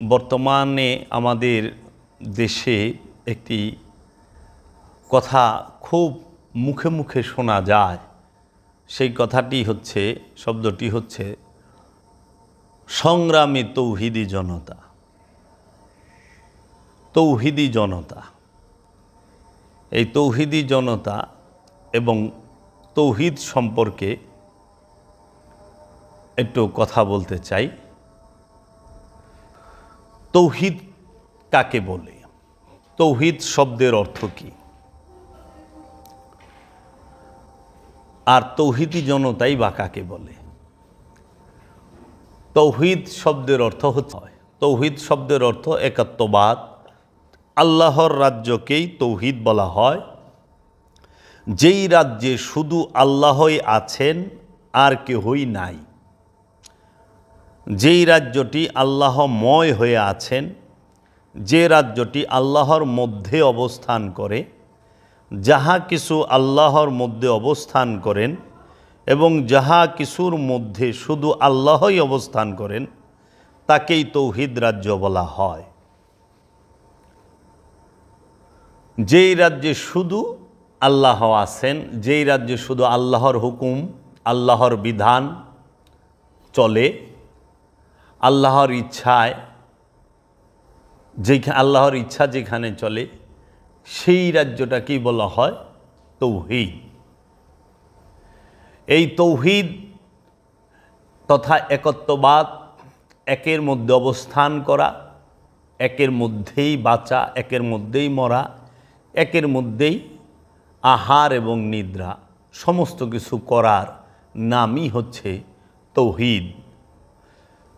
বর্তমানে আমাদের দেশে একটি কথা খুব মুখে মুখে শোনা যায়। সেই কথাটি হচ্ছে, শব্দটি হচ্ছে সংগ্রামী তৌহিদি জনতা। তৌহিদি জনতা, এই তৌহিদি জনতা এবং তৌহিদ সম্পর্কে একটু কথা বলতে চাই। তৌহিদ কাকে বলে? তৌহিদ শব্দের অর্থ কী? আর তৌহিদি জনতাই বা কাকে বলে? তৌহিদ শব্দের অর্থ হচ্ছে, তৌহিদ শব্দের অর্থ একাত্মবাদ। আল্লাহর রাজ্যকেই তৌহিদ বলা হয়। যেই রাজ্যে শুধু আল্লাহই আছেন আর কেহই নাই, যেই রাজ্যটি আল্লাহময় হয়ে আছেন, যে রাজ্যটি আল্লাহর মধ্যে অবস্থান করে, যাহা কিছু আল্লাহর মধ্যে অবস্থান করেন এবং যাহা কিছুর মধ্যে শুধু আল্লাহই অবস্থান করেন, তাকেই তৌহিদ রাজ্য বলা হয়। যেই রাজ্যে শুধু আল্লাহ আছেন, যেই রাজ্যে শুধু আল্লাহর হুকুম, আল্লাহর বিধান চলে, আল্লাহর ইচ্ছায়, আল্লাহর ইচ্ছা যেখানে চলে, সেই রাজ্যটাকেই বলা হয় তৌহিদ। এই তৌহিদ তথা একত্ববাদ, একের মধ্যে অবস্থান করা, একের মধ্যেই বাঁচা, একের মধ্যেই মরা, একের মধ্যেই আহার এবং নিদ্রা, সমস্ত কিছু করার নামই হচ্ছে তৌহিদ।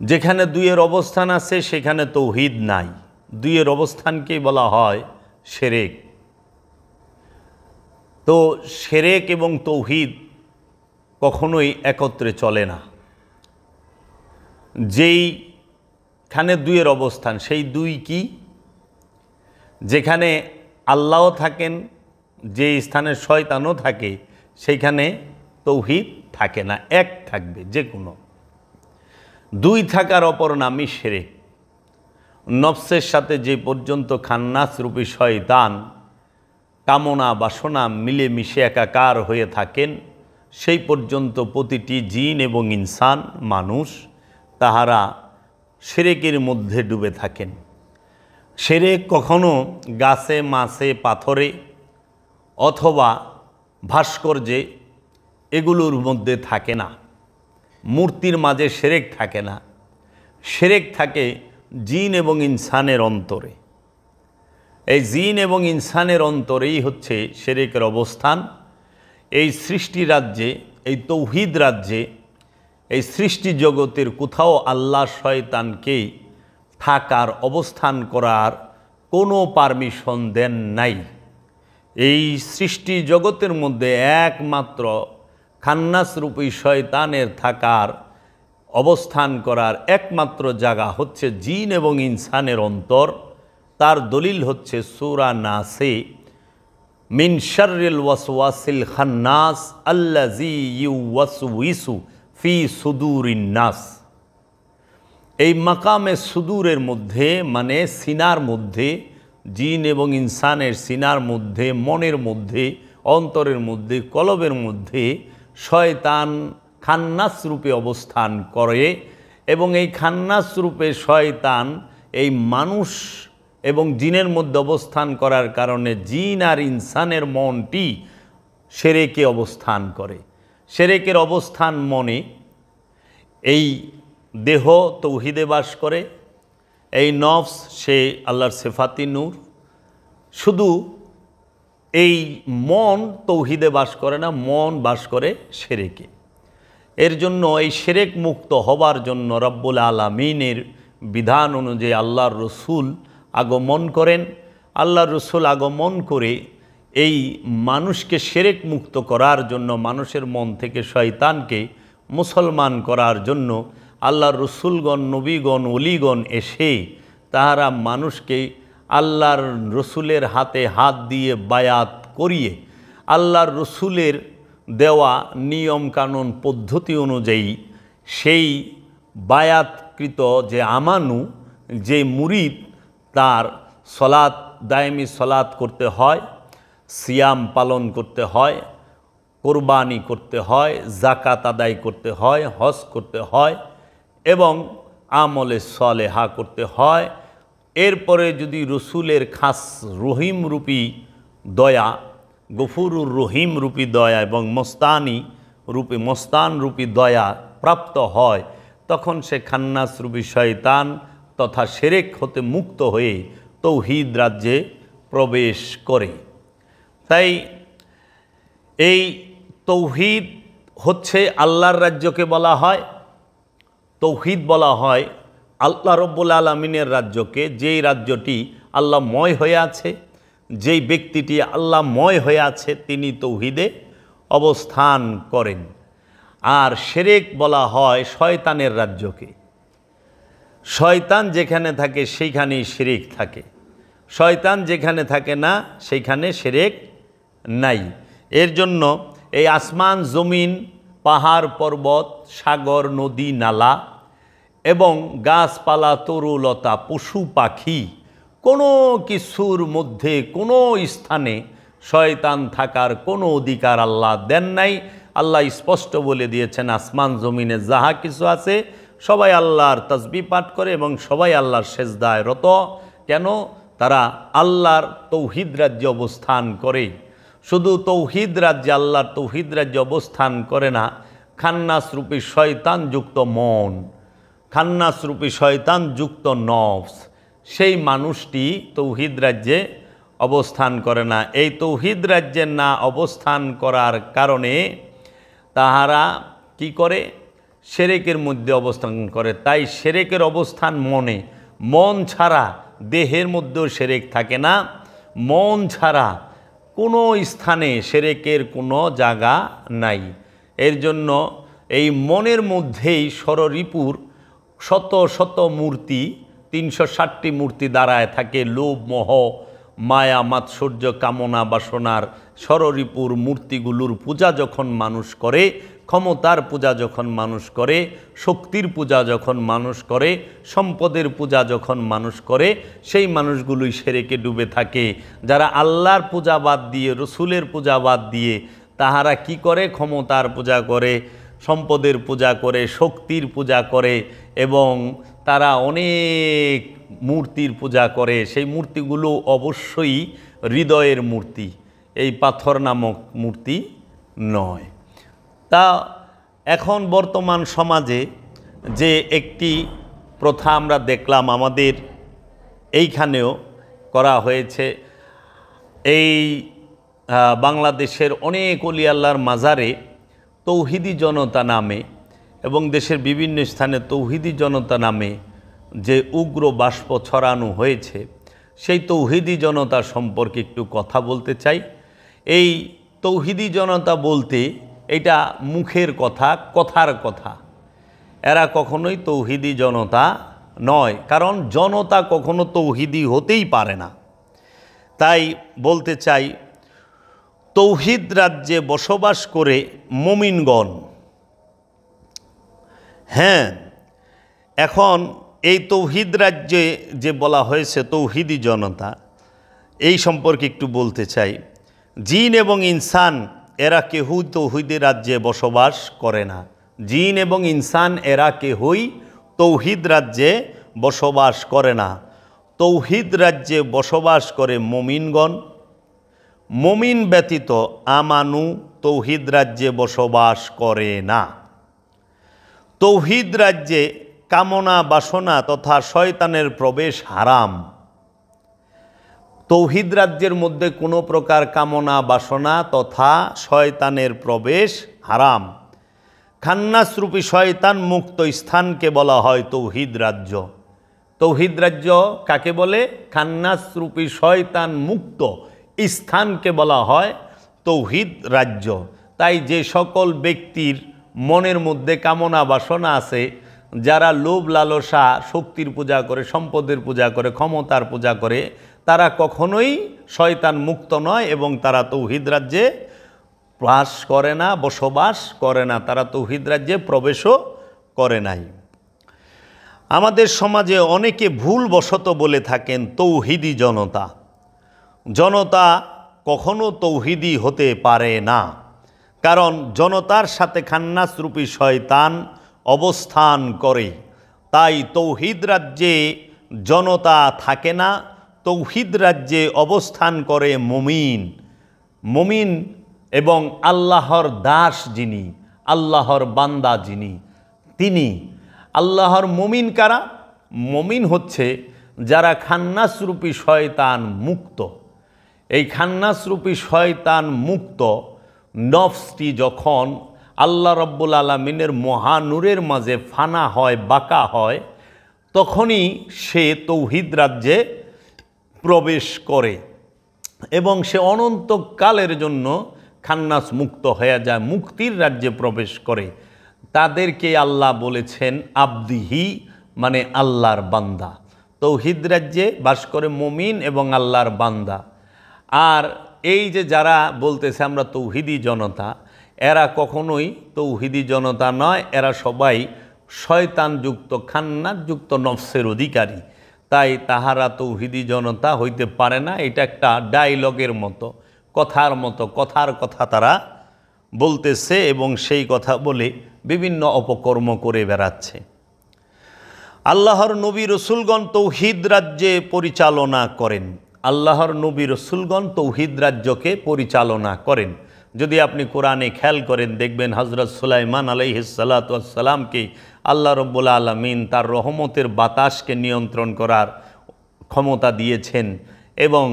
যেখানে দুইয়ের অবস্থান আছে সেখানে তৌহিদ নাই। দুইয়ের অবস্থানকেই বলা হয় শিরক। তো শিরক এবং তৌহিদ কখনোই একত্রে চলে না। যেইখানে দুইয়ের অবস্থান, সেই দুই কি? যেখানে আল্লাহ থাকেন, যে স্থানে শয়তানও থাকে, সেইখানে তৌহিদ থাকে না, এক থাকবে যে কোনো। দুই থাকার অপর নামই শিরক। নফসের সাথে যে পর্যন্ত খান্নাস রূপী শয়তান কামনা বাসনা মিলেমিশে একাকার হয়ে থাকেন, সেই পর্যন্ত প্রতিটি জিন এবং ইনসান, মানুষ, তাহারা শিরকের মধ্যে ডুবে থাকেন। শিরক কখনো গাছে, মাছে, পাথরে অথবা ভাস্কর্যে এগুলোর মধ্যে থাকে না। মূর্তির মাঝে শিরক থাকে না। শিরক থাকে জিন এবং ইনসানের অন্তরে। এই জিন এবং ইনসানের অন্তরেই হচ্ছে শিরকের অবস্থান। এই সৃষ্টি রাজ্যে, এই তৌহিদ রাজ্যে, এই সৃষ্টি জগতের কোথাও আল্লাহ শয়তানকে থাকার, অবস্থান করার কোনো পারমিশন দেন নাই। এই সৃষ্টি জগতের মধ্যে একমাত্র খান্নাসরূপী শয়তানের থাকার, অবস্থান করার একমাত্র জায়গা হচ্ছে জিন এবং ইনসানের অন্তর। তার দলিল হচ্ছে সূরা নাসে, মিন শাররিল ওয়াসওয়াসিল খান্নাস আল্লাযী ইউওয়াসউইসু ফি সুদুরিন নাস। এই মাকামে সুদূরের মধ্যে, মানে সিনার মধ্যে, জিন এবং ইনসানের সিনার মধ্যে, মনের মধ্যে, অন্তরের মধ্যে, কলবের মধ্যে শয়তান খান্নাস রূপে অবস্থান করে। এবং এই খান্নাস রূপে শয়তান এই মানুষ এবং জিনের মধ্যে অবস্থান করার কারণে জিন আর ইনসানের মনটি শিরকে অবস্থান করে। শিরকের অবস্থান মনে। এই দেহ তৌহিদে বাস করে, এই নফস সে আল্লাহর সিফাতি নূর। শুধু এই মন তৌহিদে বাস করে না, মন বাস করে শিরকে। এর জন্য এই শিরক মুক্ত হবার জন্য রব্বুল আলামিনের বিধান অনুযায়ী আল্লাহর রসুল আগমন করেন। আল্লাহর রসুল আগমন করে এই মানুষকে শিরক মুক্ত করার জন্য, মানুষের মন থেকে শয়তানকে মুসলমান করার জন্য আল্লাহর রসুলগণ, নবীগণ, ওলিগণ এসে তাহারা মানুষকে আল্লাহর রসুলের হাতে হাত দিয়ে বায়াত করিয়ে আল্লাহর রসুলের দেওয়া নিয়ম কানুন পদ্ধতি অনুযায়ী সেই বায়াতকৃত যে আমানু, যে মুরিদ তার সলাত দায়েমি সলাত করতে হয়, সিয়াম পালন করতে হয়, কোরবানি করতে হয়, জাকাত আদায় করতে হয়, হজ করতে হয় এবং আমলে সলেহা করতে হয়। এরপরে যদি রসুলের খাস রহিম রূপী দয়া, গফুরুর রহিম রূপী দয়া এবং মস্তান রূপী দয়া প্রাপ্ত হয়, তখন সে খান্নাস রূপী শয়তান তথা শিরক হতে মুক্ত হয়ে তৌহিদ রাজ্যে প্রবেশ করে। তাই এই তৌহিদ হচ্ছে আল্লাহর রাজ্যকে বলা হয়, তৌহিদ বলা হয় আল্লাহ রব্বুল আলামিনের রাজ্যকে, যেই রাজ্যটি আল্লাহময় হয়ে আছে, যেই ব্যক্তিটি আল্লাহময় হয়ে আছে তিনি তৌহিদে অবস্থান করেন। আর শিরক বলা হয় শয়তানের রাজ্যকে। শয়তান যেখানে থাকে সেইখানেই শিরক থাকে, শয়তান যেখানে থাকে না সেইখানে শিরক নাই। এর জন্য এই আসমান জমিন, পাহাড় পর্বত, সাগর নদী নালা এবং গাছপালা তরুলতা পশু পাখি কোনো কিছুর মধ্যে কোনো স্থানে শয়তান থাকার কোনো অধিকার আল্লাহ দেন নাই। আল্লাহ স্পষ্ট বলে দিয়েছেন আসমান জমিনে যাহা কিছু আছে সবাই আল্লাহর তাসবিহ পাঠ করে এবং সবাই আল্লাহর সেজদায় রত। কেন? তারা আল্লাহর তৌহিদ রাজ্যে অবস্থান করে। শুধু তৌহিদ রাজ্যে, আল্লাহর তৌহিদ রাজ্যে অবস্থান করে না, খান্নাস রূপী শয়তান যুক্ত মন, খান্নাস রূপী শয়তান যুক্ত নফস, সেই মানুষটি তৌহিদ রাজ্যে অবস্থান করে না। এই তৌহিদ রাজ্যে না অবস্থান করার কারণে তাহারা কি করে? শিরকের মধ্যে অবস্থান করে। তাই শিরকের অবস্থান মনে, মন ছাড়া দেহের মধ্যেও শিরক থাকে না, মন ছাড়া কোনো স্থানে শিরকের কোনো জায়গা নাই। এর জন্য এই মনের মধ্যেই ষড়রিপুর শত শত মূর্তি, 360টি মূর্তি দাঁড়ায় থাকে। লোভ মোহ মায়া মাৎসর্য কামনা বাসনার ষড়রিপুর মূর্তিগুলোর পূজা যখন মানুষ করে, ক্ষমতার পূজা যখন মানুষ করে, শক্তির পূজা যখন মানুষ করে, সম্পদের পূজা যখন মানুষ করে, সেই মানুষগুলোই শিরকে ডুবে থাকে। যারা আল্লাহর পূজা বাদ দিয়ে, রসুলের পূজা বাদ দিয়ে তাহারা কি করে? ক্ষমতার পূজা করে, সম্পদের পূজা করে, শক্তির পূজা করে এবং তারা অনেক মূর্তির পূজা করে। সেই মূর্তিগুলো অবশ্যই হৃদয়ের মূর্তি, এই পাথর নামক মূর্তি নয়। তা এখন বর্তমান সমাজে যে একটি প্রথা আমরা দেখলাম, আমাদের এইখানেও করা হয়েছে, এই বাংলাদেশের অনেক ওলি আল্লাহর মাজারে তৌহিদি জনতা নামে এবং দেশের বিভিন্ন স্থানে তৌহিদি জনতা নামে যে উগ্র বাষ্প ছড়ানো হয়েছে, সেই তৌহিদি জনতা সম্পর্কে একটু কথা বলতে চাই। এই তৌহিদি জনতা বলতে এটা মুখের কথা, কথার কথা। এরা কখনোই তৌহিদি জনতা নয়, কারণ জনতা কখনো তৌহিদি হতেই পারে না। তাই বলতে চাই, তৌহিদ রাজ্যে বসবাস করে মুমিনগণ, হ্যাঁ, এখন এই তৌহিদ রাজ্যে যে বলা হয়েছে তৌহিদি জনতা, এই সম্পর্কে একটু বলতে চাই। জিন এবং ইনসান এরা কেহই তৌহিদি রাজ্যে বসবাস করে না। জিন এবং ইনসান এরা কেহই তৌহিদ রাজ্যে বসবাস করে না। তৌহিদ রাজ্যে বসবাস করে মুমিনগণ। মুমিন ব্যতীত আমানু তৌহিদ রাজ্যে বসবাস করে না। তৌহিদ রাজ্যে কামনা বাসনা তথা শয়তানের প্রবেশ হারাম। তৌহিদ রাজ্যের মধ্যে কোনো প্রকার কামনা বাসনা তথা শয়তানের প্রবেশ হারাম। খান্নাসরূপী শয়তান মুক্ত স্থানকে বলা হয় তৌহিদ রাজ্য। তৌহিদ রাজ্য কাকে বলে? খান্নাসরূপী শয়তান মুক্ত স্থানকে বলা হয় তৌহিদ রাজ্য। তাই যে সকল ব্যক্তির মনের মধ্যে কামনা বাসনা আছে, যারা লোভ লালসা, শক্তির পূজা করে, সম্পদের পূজা করে, ক্ষমতার পূজা করে, তারা কখনোই শয়তান মুক্ত নয় এবং তারা তৌহিদ রাজ্যে বাস করে না, বসবাস করে না, তারা তৌহিদ রাজ্যে প্রবেশও করে নাই। আমাদের সমাজে অনেকে ভুলবশত বলে থাকেন তৌহিদি জনতা। জনতা কখনো তৌহিদি হতে পারে না, কারণ জনতার সাথে খান্নাসরূপী শয়তান অবস্থান করে। তাই তৌহিদ রাজ্যে জনতা থাকে না, তৌহিদ রাজ্যে অবস্থান করে মুমিন। মুমিন এবং আল্লাহর দাস যিনি, আল্লাহর বান্দা যিনি, তিনি আল্লাহর মুমিন। কারা? মুমিন হচ্ছে যারা খান্নাসরূপী শয়তান মুক্ত। এই খান্নাসরূপী শয়তান মুক্ত নফসটি যখন আল্লাহ রব্বুল আলামিনের মহানূরের মাঝে ফানা হয়, বাঁকা হয়, তখনই সে তৌহিদ রাজ্যে প্রবেশ করে এবং সে অনন্তকালের জন্য খান্নাস মুক্ত হয়ে যায়, মুক্তির রাজ্যে প্রবেশ করে। তাদেরকে আল্লাহ বলেছেন আবদিহি, মানে আল্লাহর বান্দা। তৌহিদ রাজ্যে বাস করে মুমিন এবং আল্লাহর বান্দা। আর এই যে যারা বলতেছে আমরা তৌহিদি জনতা, এরা কখনোই তৌহিদি জনতা নয়, এরা সবাই শয়তানযুক্ত খান্নাসযুক্ত নফসের অধিকারী। তাই তাহারা তৌহিদি জনতা হইতে পারে না। এটা একটা ডায়লগের মতো, কথার মতো, কথার কথা তারা বলতেছে এবং সেই কথা বলে বিভিন্ন অপকর্ম করে বেড়াচ্ছে। আল্লাহর নবী রসুলগণ তৌহিদ রাজ্যে পরিচালনা করেন। আল্লাহর নবী রসুলগণ তৌহিদ রাজ্যকে পরিচালনা করেন। যদি আপনি কোরআনে খেয়াল করেন, দেখবেন হজরত সুলাইমান আলাইহিস সালাতু ওয়াস সালামকে আল্লাহ রব্বুল আলামিন তার রহমতের বাতাসকে নিয়ন্ত্রণ করার ক্ষমতা দিয়েছেন এবং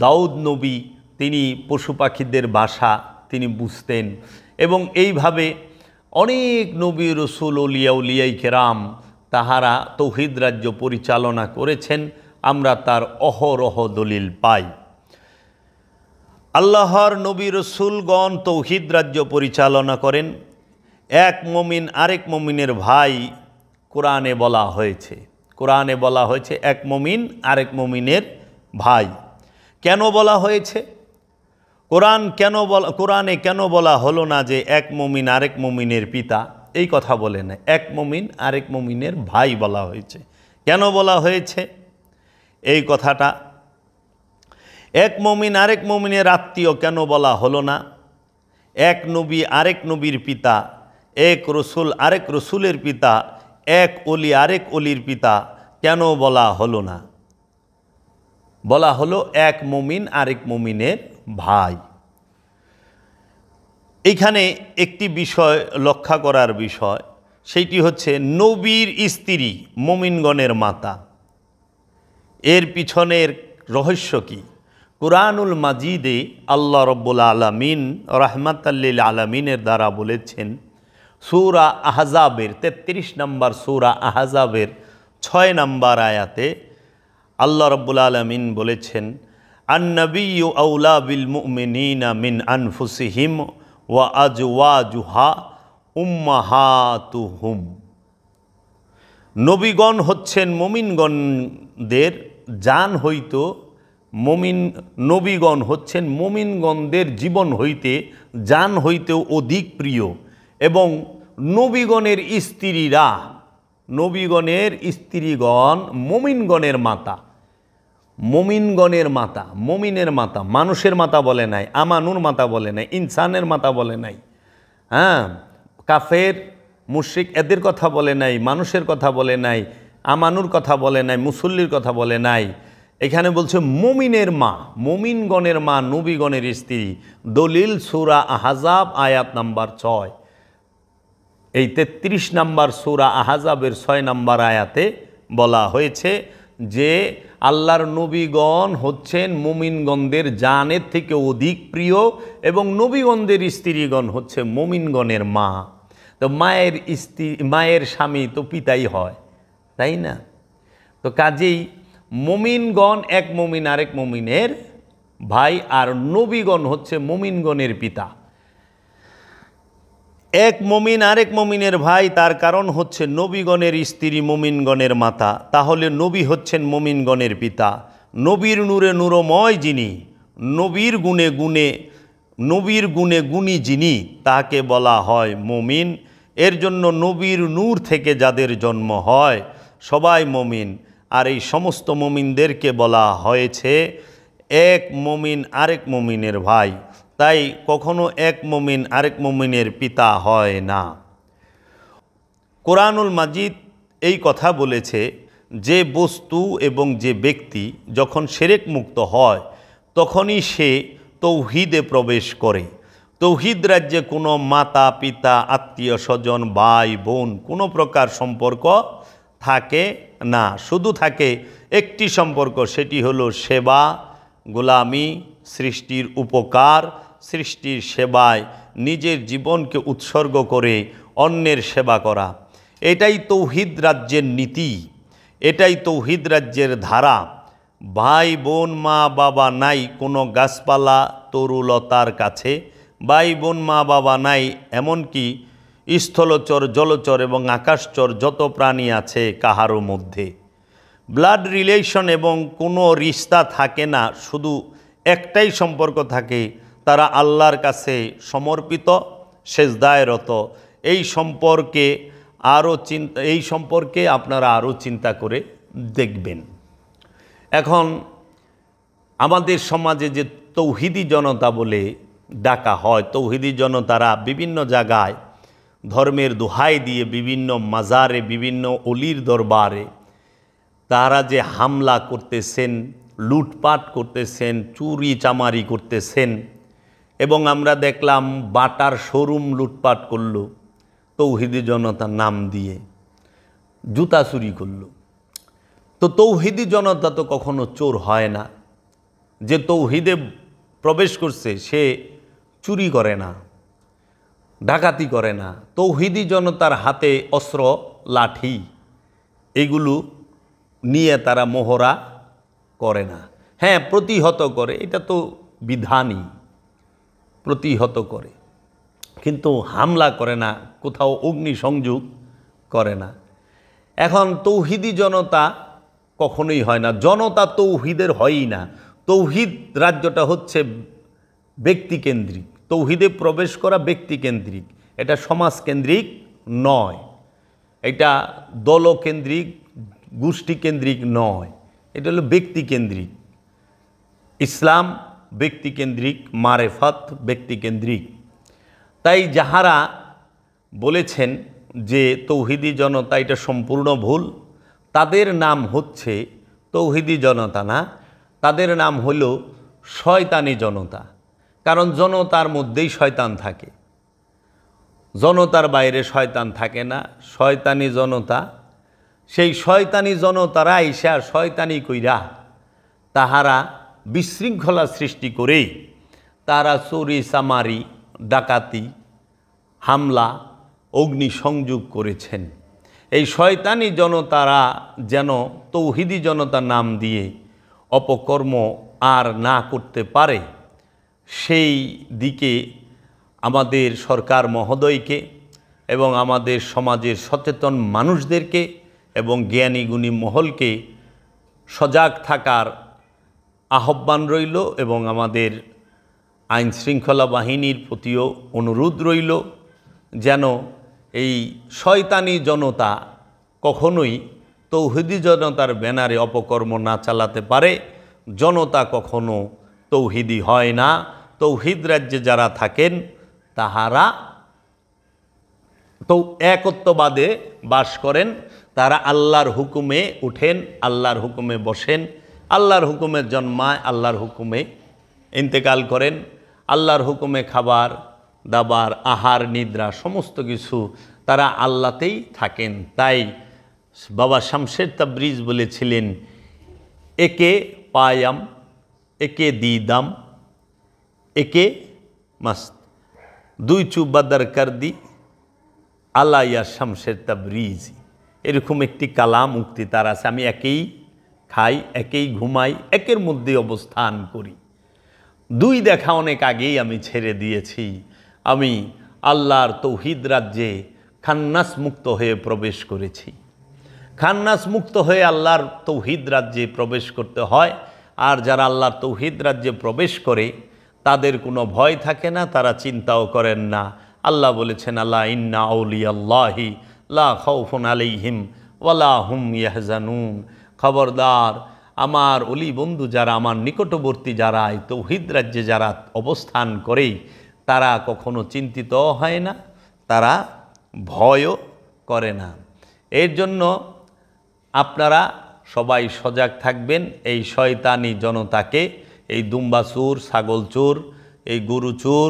দাউদ নবী তিনি পশু পাখিদের ভাষা তিনি বুঝতেন এবং এইভাবে অনেক নবী রসুল উলিয়াই কেরাম তাহারা তৌহিদ রাজ্য পরিচালনা করেছেন। আমরা তার অহরহ দলিল পাই। আল্লাহর নবী রসুলগণ তৌহিদ রাজ্য পরিচালনা করেন। এক মুমিন আরেক মুমিনের ভাই কোরআনে বলা হয়েছে। কোরআনে বলা হয়েছে এক মুমিন আরেক মুমিনের ভাই। কেন বলা হয়েছে? কোরআনে কেন বলা হলো না যে এক মুমিন আরেক মুমিনের পিতা? এই কথা বলে না, এক মুমিন আরেক মুমিনের ভাই বলা হয়েছে। কেন বলা হয়েছে এই কথাটা? এক মুমিন আরেক মুমিনের আত্মীয় কেন বলা হলো না? এক নবী আরেক নবীর পিতা, এক রসুল আরেক রসুলের পিতা, এক অলি আরেক অলির পিতা কেন বলা হলো না? বলা হলো এক মুমিন আরেক মুমিনের ভাই। এইখানে একটি বিষয় লক্ষ্য করার বিষয়, সেইটি হচ্ছে নবীর স্ত্রী মুমিনগণের মাতা। এর পিছনের রহস্য কি? কুরআনুল মাজিদে আল্লাহ রব্বুল আলামিন রাহমাতাল লিল আলামিনের দ্বারা বলেছেন, সূরা আহজাবের 33 নম্বর সূরা আহজাবের 6 নম্বর আয়াতে আল্লাহ রব্বুল আলামিন বলেছেন, আন-নাবিয়্যু আওলা বিল মুমিনিনা মিন আনফুসিহিম ওয়া আজওয়াজুহা উম্মাহাতুহুম। নবীগণ হচ্ছেন মুমিনগণদের জান হইতো, নবীগণ হচ্ছেন মুমিনগণদের জীবন হইতে জান হইতেও অধিক প্রিয় এবং নবীগণের স্ত্রীরা, নবীগণের স্ত্রীগণ মুমিনগণের মাতা। মুমিনগণের মাতা, মুমিনের মাতা, মানুষের মাতা বলে নাই, আমানুর মাতা বলে নাই, ইনসানের মাতা বলে নাই। হ্যাঁ, কাফের মুশরিক এদের কথা বলে নাই, মানুষের কথা বলে নাই, আমানুর কথা বলে নাই, মুসল্লির কথা বলে নাই। এখানে বলছে মুমিনের মা, মুমিনগণের মা, নবীগণের স্ত্রী। দলিল সূরা আহজাব আয়াত নাম্বার 6। এই 33 নম্বর সূরা আহজাবের 6 নম্বর আয়াতে বলা হয়েছে যে আল্লাহর নবীগণ হচ্ছেন মুমিনগণদের জানের থেকে অধিক প্রিয় এবং নবীগণদের স্ত্রীগণ হচ্ছে মুমিনগণের মা। তো মায়ের স্ত্রী, মায়ের স্বামী তো পিতাই হয়, তাই না? তো কাজেই মুমিনগণ এক মুমিন আরেক মুমিনের ভাই, আর নবীগণ হচ্ছে মুমিনগণের পিতা। এক মুমিন আরেক মুমিনের ভাই, তার কারণ হচ্ছে নবীগণের স্ত্রী মুমিনগণের মাতা। তাহলে নবী হচ্ছেন মুমিনগণের পিতা। নবীর নূরে নূরময় যিনি, নবীর গুণে গুণী যিনি, তাকে বলা হয় মুমিন। এর জন্য নবীর নূর থেকে যাদের জন্ম হয় সবাই মুমিন। আর এই সমস্ত মুমিনদেরকে বলা হয়েছে এক মুমিন আরেক মুমিনের ভাই, তাই কখনো এক মুমিন আরেক মুমিনের পিতা হয় না। কোরআনুল মাজিদ এই কথা বলেছে যে বস্তু এবং যে ব্যক্তি যখন শিরক মুক্ত হয় তখনই সে তৌহিদে প্রবেশ করে। তৌহিদ রাজ্যে কোনো মাতা পিতা আত্মীয় স্বজন ভাই বোন কোনো প্রকার সম্পর্ক থাকে না, শুধু থাকে একটি সম্পর্ক, সেটি হলো সেবা, গোলামি, সৃষ্টির উপকার, সৃষ্টির সেবায় নিজের জীবনকে উৎসর্গ করে অন্যের সেবা করা। এটাই তৌহিদ রাজ্যের নীতি, এটাই তৌহিদ রাজ্যের ধারা। ভাই বোন মা বাবা নাই কোনো গাছপালা তরুলতার কাছে, ভাই বোন মা বাবা নাই এমনকি স্থলচর জলচর এবং আকাশচর যত প্রাণী আছে কাহারও মধ্যে। ব্লাড রিলেশন এবং কোনো রিশতা থাকে না, শুধু একটাই সম্পর্ক থাকে, তারা আল্লাহর কাছে সমর্পিত, সেজদায়রত। এই সম্পর্কে আপনারা আরও চিন্তা করে দেখবেন। এখন আমাদের সমাজে যে তৌহিদি জনতা বলে ডাকা হয়, তৌহিদি জনতারা বিভিন্ন জায়গায় ধর্মের দোহাই দিয়ে বিভিন্ন মাজারে বিভিন্ন অলির দরবারে তারা যে হামলা করতেছেন, লুটপাট করতেছেন, চুরি চামারি করতেছেন, এবং আমরা দেখলাম বাটার শোরুম লুটপাট করল তৌহিদি জনতার নাম দিয়ে, জুতা চুরি করল। তো তৌহিদি জনতা তো কখনো চোর হয় না। যে তৌহিদে প্রবেশ করছে সে চুরি করে না, ডাকাতি করে না। তৌহিদি জনতার হাতে অস্ত্র লাঠি এগুলো নিয়ে তারা মহড়া করে না। হ্যাঁ, প্রতিহত করে, এটা তো বিধানই, প্রতিহত করে, কিন্তু হামলা করে না, কোথাও অগ্নিসংযোগ করে না। এখন তৌহিদি জনতা কখনোই হয় না, জনতা তৌহিদের হয়ই না। তৌহিদ রাজ্যটা হচ্ছে ব্যক্তিকেন্দ্রিক, তৌহিদে প্রবেশ করা ব্যক্তিকেন্দ্রিক, এটা সমাজকেন্দ্রিক নয়, এটা দলকেন্দ্রিক গোষ্ঠীকেন্দ্রিক নয়, এটা হলো ব্যক্তিকেন্দ্রিক। ইসলাম ব্যক্তিকেন্দ্রিক, মারেফাত ব্যক্তিকেন্দ্রিক। তাই যাহারা বলেছেন যে তৌহিদি জনতা, এটা সম্পূর্ণ ভুল। তাদের নাম হচ্ছে তৌহিদি জনতা না, তাদের নাম হল শয়তানি জনতা। কারণ জনতার মধ্যেই শয়তান থাকে, জনতার বাইরে শয়তান থাকে না। শয়তানি জনতা, সেই শয়তানি জনতারা আইসা শয়তানি কইরা তাহারা বিশৃঙ্খলা সৃষ্টি করে তারা চুরি চামারি ডাকাতি হামলা অগ্নিসংযোগ করেছেন। এই শয়তানি জনতারা যেন তৌহিদি জনতার নাম দিয়ে অপকর্ম আর না করতে পারে, সেই দিকে আমাদের সরকার মহোদয়কে এবং আমাদের সমাজের সচেতন মানুষদেরকে এবং জ্ঞানী গুণী মহলকে সজাগ থাকার আহ্বান রইল, এবং আমাদের আইন শৃঙ্খলা বাহিনীর প্রতিও অনুরোধ রইল যেন এই শয়তানি জনতা কখনোই তৌহিদি জনতার ব্যানারে অপকর্ম না চালাতে পারে। জনতা কখনো তৌহিদি হয় না। তৌহিদ রাজ্যে যারা থাকেন তাহারা তো একত্ববাদে বাস করেন, তারা আল্লাহর হুকুমে উঠেন, আল্লাহর হুকুমে বসেন, আল্লাহর হুকুমে জন্মায়, আল্লাহর হুকুমে ইন্তেকাল করেন, আল্লাহর হুকুমে খাবার দাবার আহার নিদ্রা সমস্ত কিছু তারা আল্লাহতেই থাকেন। তাই বাবা শামশের তাবরিজ বলেছিলেন, একে পায়াম একে দিদাম একে মাস্ত, দুই চুবাদার কার দি আল্লাহ ইয়া শামশের তাবরিজ। এরকম একটি কালাম উক্তি তার আছে, আমি একেই খাই, একেই ঘুমাই, একের মধ্যে অবস্থান করি। দুই দেখা অনেক আগেই আমি ছেড়ে দিয়েছি। আমি আল্লাহর তৌহিদ রাজ্যে খান্নাস মুক্ত হয়ে প্রবেশ করেছি। খান্নাস মুক্ত হয়ে আল্লাহর তৌহিদ রাজ্যে প্রবেশ করতে হয়। আর যারা আল্লাহর তৌহিদ রাজ্যে প্রবেশ করে তাদের কোনো ভয় থাকে না, তারা চিন্তাও করেন না। আল্লাহ বলেছেন, আল্লাহ ইন্না আউলিয়াল্লাহি লা খাউফুন আলাইহিম ওয়ালা হুম ইয়াহজানুন। খবরদার আমার অলি বন্ধু যারা, আমার নিকটবর্তী যারা, এই তৌহিদ রাজ্যে যারা অবস্থান করে, তারা কখনো চিন্তিত হয় না, তারা ভয়ও করে না। এর জন্য আপনারা সবাই সজাগ থাকবেন এই শয়তানি জনতাকে, এই দুম্বা চোর, ছাগল চোর, এই গরু চোর,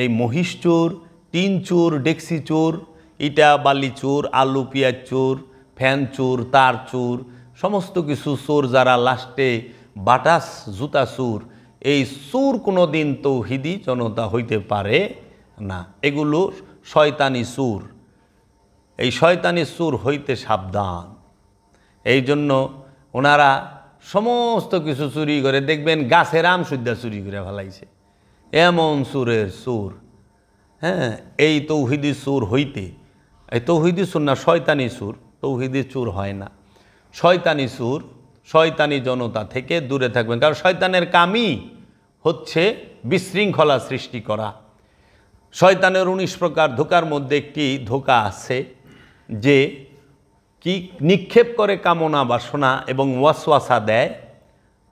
এই মহিষ চোর, টিন চোর, ডেক্সি চোর, ইটা বালি চোর, আলু পেঁয়াজ চোর, ফ্যান চোর, তার চোর, সমস্ত কিছু চোর যারা, লাস্টে বাটাস জুতা চোর, এই চোর কোনো দিন তৌহিদি জনতা হইতে পারে না। এগুলো শয়তানি চোর। এই শয়তানি চোর হইতে সাবধান। এই জন্য ওনারা সমস্ত কিছু চুরি করে, দেখবেন গাছের আম সুদ্ধা চুরি করে ফেলাইছে, এমন চোরের চোর। হ্যাঁ, এই তৌহিদি চোর হইতে, এই তৌহিদি চোর না, শয়তানি চোর, তৌহিদি চোর হয় না। শয়তানি চোর, শয়তানি জনতা থেকে দূরে থাকবেন, কারণ শয়তানের কামই হচ্ছে বিশৃঙ্খলা সৃষ্টি করা। শয়তানের 19 প্রকার ধোঁকার মধ্যে একটি ধোঁকা আছে যে কি নিক্ষেপ করে কামনা বাসনা এবং ওয়াসওয়াসা দেয়।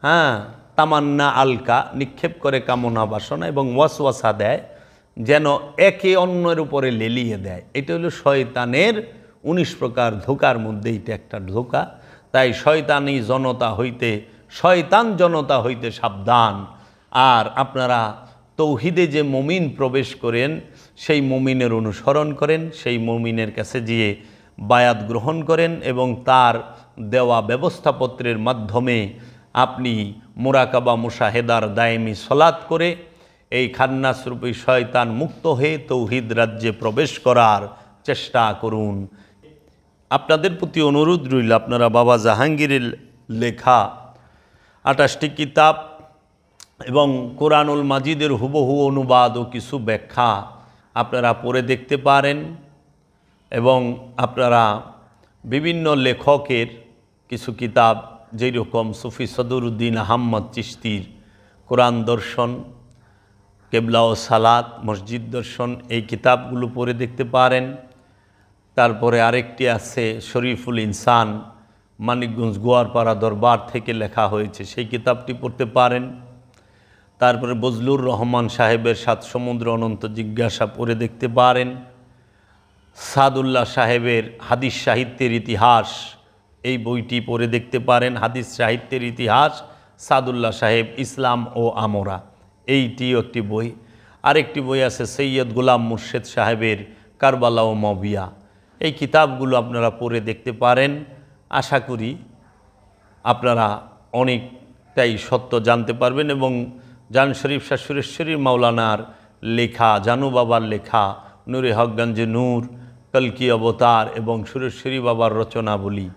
হ্যাঁ, তামান্না আলকা, নিক্ষেপ করে কামনা বাসনা এবং ওয়াসওয়াসা দেয়, যেন একে অন্যের উপরে লেলিয়ে দেয়। এটা হলো শয়তানের 19 প্রকার ধোঁকার মধ্যে এটা একটা ধোঁকা। তাই শয়তানি জনতা হইতে, শয়তান জনতা হইতে সাবধান। আর আপনারা তৌহিদে যে মুমিন প্রবেশ করেন, সেই মুমিনের অনুসরণ করেন, সেই মুমিনের কাছে গিয়ে বায়াত গ্রহণ করেন এবং তার দেওয়া ব্যবস্থাপত্রের মাধ্যমে আপনি মুরাকাবা মুশাহেদার দায়েমি সলাত করে এই খান্নাসরূপী শয়তান মুক্ত হয়ে তৌহিদ রাজ্যে প্রবেশ করার চেষ্টা করুন। আপনাদের প্রতি অনুরোধ রইল, আপনারা বাবা জাহাঙ্গীরের লেখা 28টি কিতাব এবং কোরআনুল মাজিদের হুবহু অনুবাদ ও কিছু ব্যাখ্যা আপনারা পড়ে দেখতে পারেন। এবং আপনারা বিভিন্ন লেখকের কিছু কিতাব, যেই রকম সুফি সদরুদ্দিন আহমদ চিশতির কোরআন দর্শন, কেবলা ও সালাত, মসজিদ দর্শন, এই কিতাবগুলো পড়ে দেখতে পারেন। তারপরে আরেকটি আছে শরীফুল ইনসান, মানিকগঞ্জ গোয়ারপাড়া দরবার থেকে লেখা হয়েছে, সেই কিতাবটি পড়তে পারেন। তারপরে বজলুর রহমান সাহেবের 7 সমুদ্র অনন্ত জিজ্ঞাসা পড়ে দেখতে পারেন। সাদুল্লাহ সাহেবের হাদিস সাহিত্যের ইতিহাস, এই বইটি পড়ে দেখতে পারেন। হাদিস সাহিত্যের ইতিহাস, সাদুল্লাহ সাহেব, ইসলাম ও আমরা, এইটিও একটি বই। আরেকটি বই আছে সৈয়দ গোলাম মুর্শেদ সাহেবের কারবালা ও মবিয়া। এই কিতাবগুলো আপনারা পড়ে দেখতে পারেন। আশা করি আপনারা অনেকটাই সত্য জানতে পারবেন। এবং জান শরীফ শাহ সুরেশ্বরী মাওলানার লেখা, জানু বাবার লেখা নূরে হকগঞ্জে নূর, কলকি অবতার এবং সুরেশ্বরী বাবার রচনাবলী,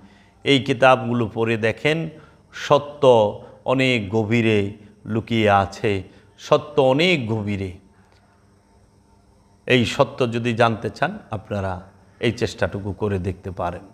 এই কিতাবগুলো পড়ে দেখেন। সত্য অনেক গভীরে লুকিয়ে আছে, সত্য অনেক গভীরে। এই সত্য যদি জানতে চান, আপনারা এই চেষ্টাটুকু করে দেখতে পারেন।